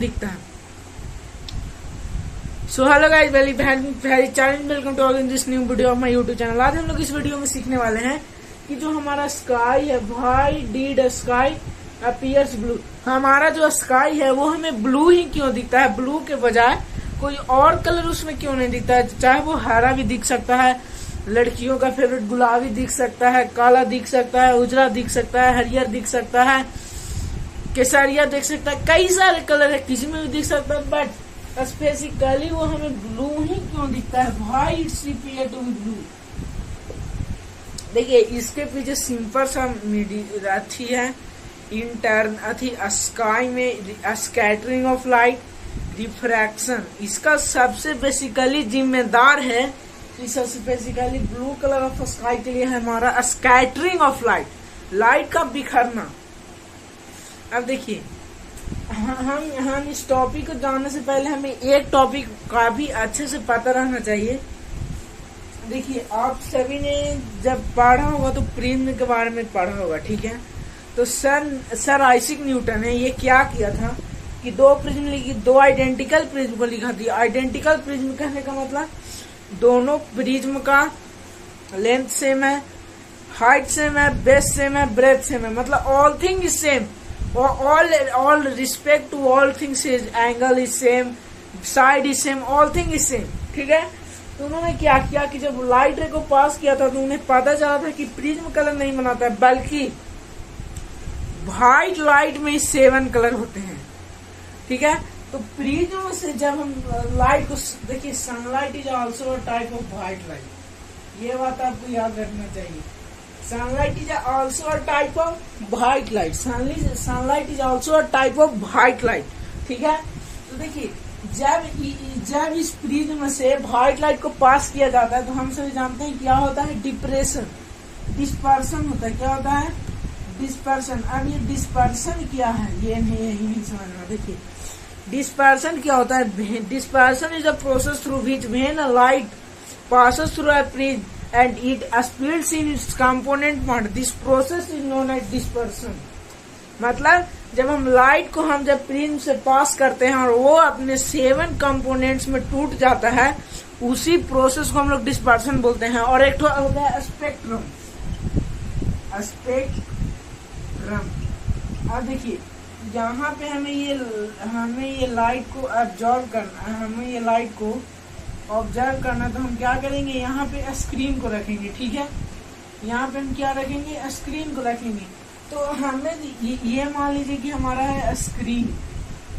दिखता है। So hello guys, very challenge welcome to all in this new video of my YouTube channel. आज हम लोग इस वीडियो में सीखने वाले हैं कि जो हमारा स्काई है, why did sky appears blue, हमारा जो स्काई है वो हमें ब्लू ही क्यों दिखता है, ब्लू के बजाय कोई और कलर उसमें क्यों नहीं दिखता है। चाहे वो हरा भी दिख सकता है, लड़कियों का फेवरेट गुलाबी दिख सकता है, काला दिख सकता है, उजला दिख सकता है, हरियर दिख सकता है, केसरिया दिख सकता है, कई सारे कलर है, किसी में भी दिख सकता है, बट स्पेसिकली वो हमें ब्लू ही क्यों दिखता है, why it's appear to be blue. देखिए इसके पीछे सिंपल सा अथी है, इंटर्न अथी स्काई में स्कैटरिंग ऑफ लाइट, रिफ्रैक्शन, इसका सबसे बेसिकली जिम्मेदार है। सबसे basically blue colour of sky के लिए है हमारा स्कैटरिंग ऑफ लाइट, लाइट का बिखरना। अब देखिए हम इस टॉपिक को जानने से पहले हमें एक टॉपिक काफी अच्छे से पता रहना चाहिए। देखिए आप सभी ने जब पढ़ा होगा तो प्रिज्म के बारे में पढ़ा होगा, ठीक है। तो सर आइजैक न्यूटन ने ये क्या किया था कि दो प्रिज्म लिखी, दो आइडेंटिकल प्रिज्म को लिखा दिया। आइडेंटिकल प्रिज्म कहने का मतलब दोनों प्रिज्म का लेंथ सेम है, हाइट सेम है, बेस सेम है, ब्रेथ सेम है, मतलब all thing is same, all respect to all things is angle is same, side is same, all thing is same, ठीक है। तो उन्होंने क्या किया कि जब लाइट रे को पास किया था तो उन्हें पता चला था कि प्रिज्म कलर नहीं बनाता है, बल्कि व्हाइट लाइट में 7 कलर होते हैं, ठीक है। तो प्रिज्म से जब हम लाइट को देखिए, sunlight is also a type of white light, ये बात आपको याद रखना चाहिए। Sunlight is also a type of white light. Sunlight is also a type of white light. ठीक है। तो देखिए जब इस प्रिज्म से व्हाइट लाइट को पास किया जाता है तो हम सभी जानते हैं क्या होता है, डिस्पर्सन होता है। क्या होता है, डिस्पर्सन। अब ये डिस्पर्सन क्या है ये नहीं समझना। देखिए डिस्पर्सन क्या होता है, dispersion is a process through which when a light passes through a prism and it splits in its component part. This process is known as dispersion. मतलब जब हम लाइट को जब प्रिज्म से पास करते हैं और वो अपने 7 कंपोनेंट्स में टूट जाता है, उसी प्रोसेस को हम लोग डिस्पर्शन बोलते हैं। और एक होता है स्पेक्ट्रम। अब देखिए यहाँ पे हमें ये लाइट को ऑब्जर्व करना है, हमें ये लाइट को ऑब्जर्व करना, तो हम क्या करेंगे, यहाँ पे स्क्रीन को रखेंगे, ठीक है। यहाँ पे हम क्या रखेंगे, स्क्रीन को रखेंगे। तो हमें ये मान लीजिए कि हमारा है स्क्रीन,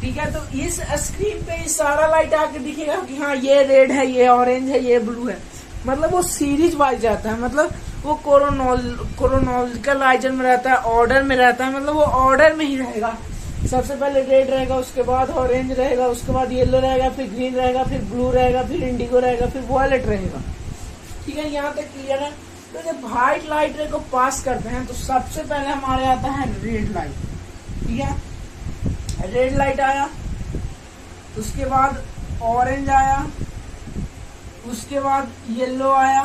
ठीक है। तो इस स्क्रीन पे सारा लाइट आके दिखेगा कि हाँ ये रेड है, ये ऑरेंज है, ये ब्लू है, मतलब वो सीरीज वाइज जाता है, मतलब वो क्रोनोलॉजिकल में रहता है, ऑर्डर में रहता है, मतलब वो ऑर्डर में ही रहेगा। सबसे पहले रेड रहेगा, उसके बाद ऑरेंज रहेगा, उसके बाद येलो रहेगा, फिर ग्रीन रहेगा, फिर ब्लू रहेगा, फिर इंडिगो रहेगा, फिर वॉयलेट रहेगा, ठीक है। यहाँ तक क्लियर है। तो जब व्हाइट लाइट रे को पास करते हैं तो सबसे पहले हमारे आता है रेड लाइट, ठीक है। रेड लाइट आया, उसके बाद ऑरेंज आया, उसके बाद येलो आया,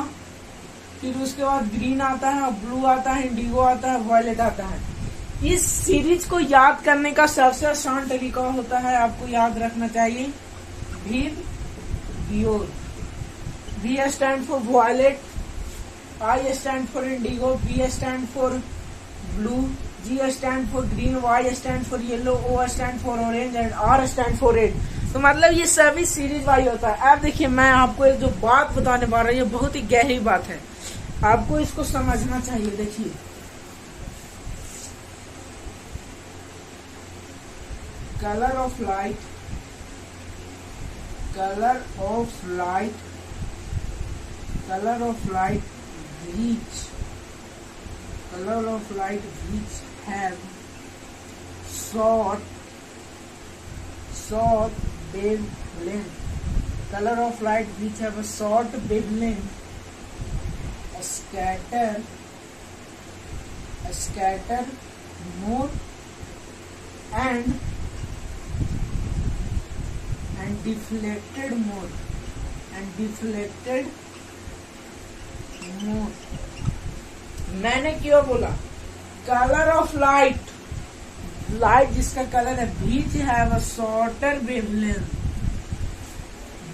फिर उसके बाद ग्रीन आता है, ब्लू आता है, इंडिगो आता है, वॉयलेट आता है। इस सीरीज को याद करने का सबसे आसान तरीका होता है, आपको याद रखना चाहिए V stand for violet, I stand for indigo, B stand for blue, G stand for green, Y stand for yellow, O stand for orange and R stand for red. तो मतलब ये सभी सीरीज वाइज होता है। अब देखिए मैं आपको एक जो बात बताने वाला हूँ, ये बहुत ही गहरी बात है, आपको इसको समझना चाहिए। देखिए color of light which have short wavelength, color of light which have a short wavelength scatter more and deflected more मैंने क्यों बोला, कलर ऑफ लाइट लाइट जिसका कलर है which have a shorter wavelength,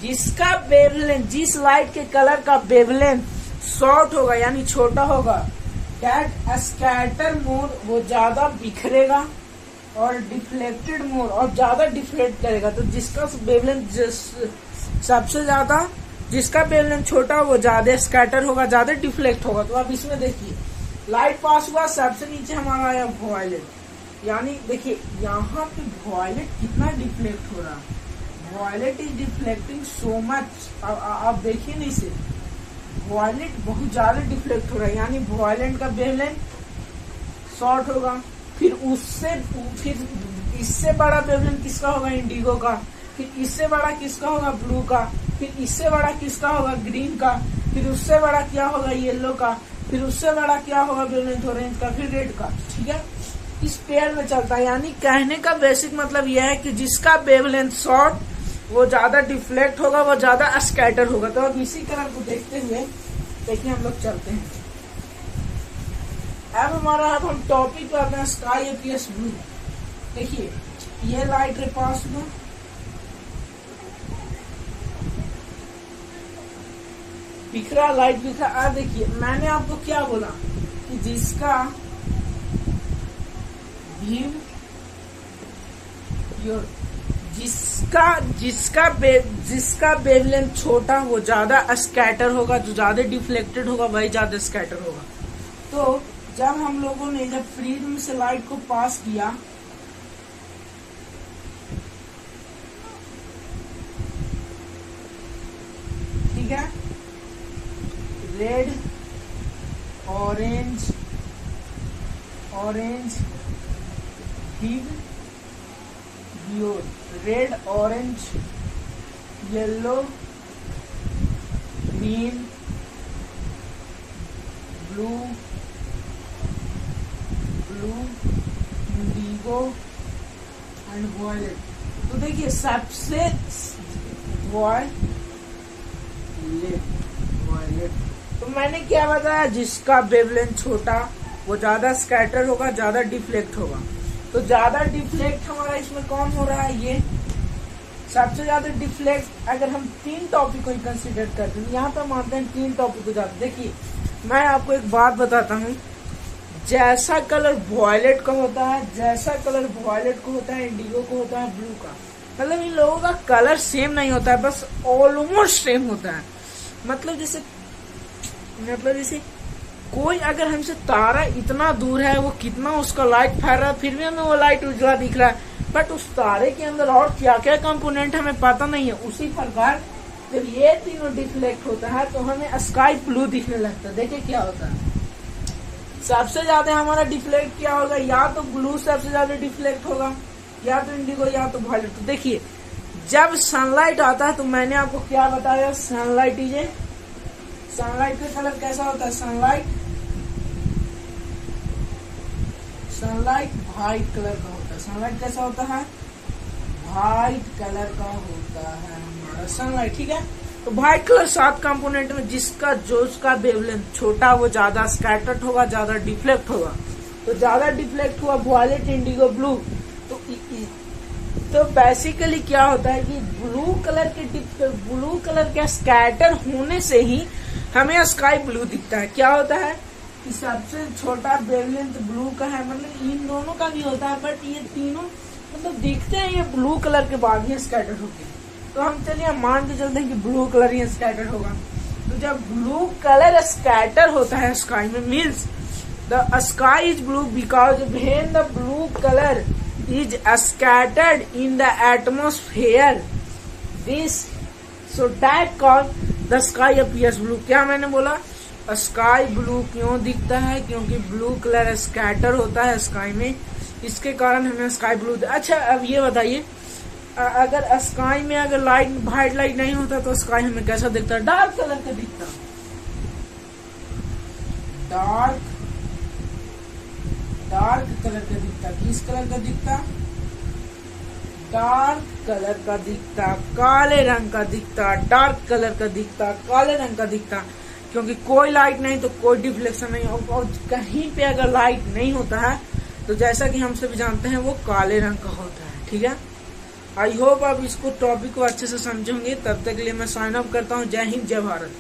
जिसका वेवलेंथ, जिस light के colour का wavelength short होगा यानी छोटा होगा, दैट स्कैटर मोर, वो ज्यादा बिखरेगा, और डिफ्लेक्टेड मोर, और ज्यादा डिफ्लेक्ट करेगा। तो जिसका वेवलेंथ सबसे ज्यादा, जिसका वेवलेंथ छोटा वो ज्यादा स्कैटर होगा, ज्यादा डिफ्लेक्ट होगा। तो अब इसमें देखिए लाइट पास हुआ, सबसे नीचे हमारा आया वॉयलेट, यानी देखिए यहाँ पे वॉयलेट कितना डिफ्लेक्ट हो रहा है, violet is deflecting so much. आप देखिए नहीं से वॉयलेट बहुत ज्यादा डिफ्लेक्ट हो रहा है, यानी वॉयलेट का वेवलेंथ शॉर्ट होगा। फिर इससे बड़ा वेवलेंथ किसका होगा, इंडिगो का। फिर इससे बड़ा किसका होगा, ब्लू का। फिर इससे बड़ा किसका होगा, ग्रीन का। फिर उससे बड़ा क्या होगा, येलो का। फिर उससे बड़ा क्या होगा, वेवलेंथ ऑरेंज का। फिर रेड का। ठीक है, इस पेयर में चलता है। यानी कहने का बेसिक मतलब यह है कि जिसका वेवलेंथ शॉर्ट वो ज्यादा डिफ्लेक्ट होगा, वो ज्यादा स्कैटर होगा। तो अब इसी कलर को देखते हुए देखिए हम लोग चलते हैं। अब हम टॉपिक पे आते हैं, स्काई अपीयर्स ब्लू। देखिए ये लाइट रे पास हुआ, बिखरा, लाइट बिखरा। अब देखिए मैंने आपको क्या बोला कि जिसका व्यू योर, जिसका वेवलेंथ छोटा वो ज्यादा स्कैटर होगा, जो ज्यादा डिफ्लेक्टेड होगा वही ज्यादा स्कैटर होगा। तो जब हम लोगों ने जब फ्रीडम से लाइट को पास किया, ठीक है, red orange give your, red orange yellow green blue indigo and violet. तो देखिए सबसे वॉयलेट, तो मैंने क्या बताया, जिसका वेवलेंथ छोटा वो ज्यादा स्कैटर होगा, ज्यादा डिफ्लेक्ट होगा। तो ज्यादा डिफ्लेक्ट हमारा इसमें कौन हो रहा है, ये सबसे ज्यादा डिफ्लेक्ट। अगर हम 3 टॉपिक को ही कंसिडर करते हैं, यहाँ पे मानते हैं 3 टॉपिक को जाते। देखिए मैं आपको एक बात बताता हूँ, जैसा कलर वॉयलेट का होता है, जैसा कलर वॉयलेट को होता है, इंडिगो को होता है, ब्लू का, मतलब इन लोगों का कलर सेम नहीं होता है, बस ऑलमोस्ट सेम होता है। मतलब जैसे कोई अगर हमसे तारा इतना दूर है, वो कितना उसका लाइट फैल रहा है, फिर भी हमें वो लाइट उजला दिख रहा है, बट उस तारे के अंदर और क्या क्या कंपोनेंट हमें पता नहीं है। उसी प्रकार जब ये तीनों डिफ्लेक्ट होता है तो हमें स्काई ब्लू दिखने लगता है। देखिए क्या होता है, सबसे ज्यादा हमारा डिफ्लेक्ट क्या होगा, या तो ब्लू सबसे ज्यादा डिफ्लेक्ट होगा, या तो इंडिगो, या तो वॉयलेट। तो देखिए जब सनलाइट आता है, तो मैंने आपको क्या बताया, सनलाइट का कलर कैसा होता है, सनलाइट व्हाइट कलर का होता है। सनलाइट कैसा होता है, व्हाइट कलर का होता है हमारा सनलाइट। ठीक है, तो व्हाइट कलर 7 कंपोनेंट में जिसका वेवलेंथ छोटा वो ज्यादा स्कैटर्ड होगा, ज्यादा डिफ्लेक्ट होगा। तो ज्यादा डिफ्लेक्ट हुआ वॉयलेट, इंडिगो, ब्लू। तो बेसिकली क्या होता है कि ब्लू कलर के स्कैटर होने से ही हमें स्काई ब्लू दिखता है। क्या होता है कि सबसे छोटा वेवलेंथ ब्लू का है, मतलब इन दोनों का भी होता है, बट ये तीनों मतलब दिखते हैं ये ब्लू कलर के बाद ही स्कैटर होते हैं। तो हम चलिए मान के चलते हैं कि ब्लू कलर ही स्कैटर होगा। तो जब ब्लू कलर स्कैटर होता है स्काई में, means the sky is blue because when the blue colour is scattered in the atmosphere, this so that call the sky appears blue. क्या मैंने बोला, स्काई ब्लू क्यों दिखता है, क्योंकि ब्लू कलर स्कैटर होता है स्काई में, इसके कारण हमें स्काई ब्लू। अच्छा अब ये बताइए, अगर स्काई में अगर व्हाइट लाइट नहीं होता तो स्काई हमें कैसा दिखता है, डार्क कलर का दिखता, डार्क कलर का दिखता। किस कलर का दिखता, डार्क कलर का दिखता, काले रंग का दिखता, डार्क कलर का दिखता, काले रंग का दिखता। क्योंकि कोई लाइट नहीं तो कोई डिफ्लेक्शन नहीं, और कहीं पे अगर लाइट नहीं होता है तो जैसा कि हम सभी जानते हैं वो काले रंग का होता है। ठीक है, आई होप आप इसको टॉपिक को अच्छे से समझेंगे। तब तक के लिए मैं साइन अप करता हूँ। जय हिंद, जय भारत।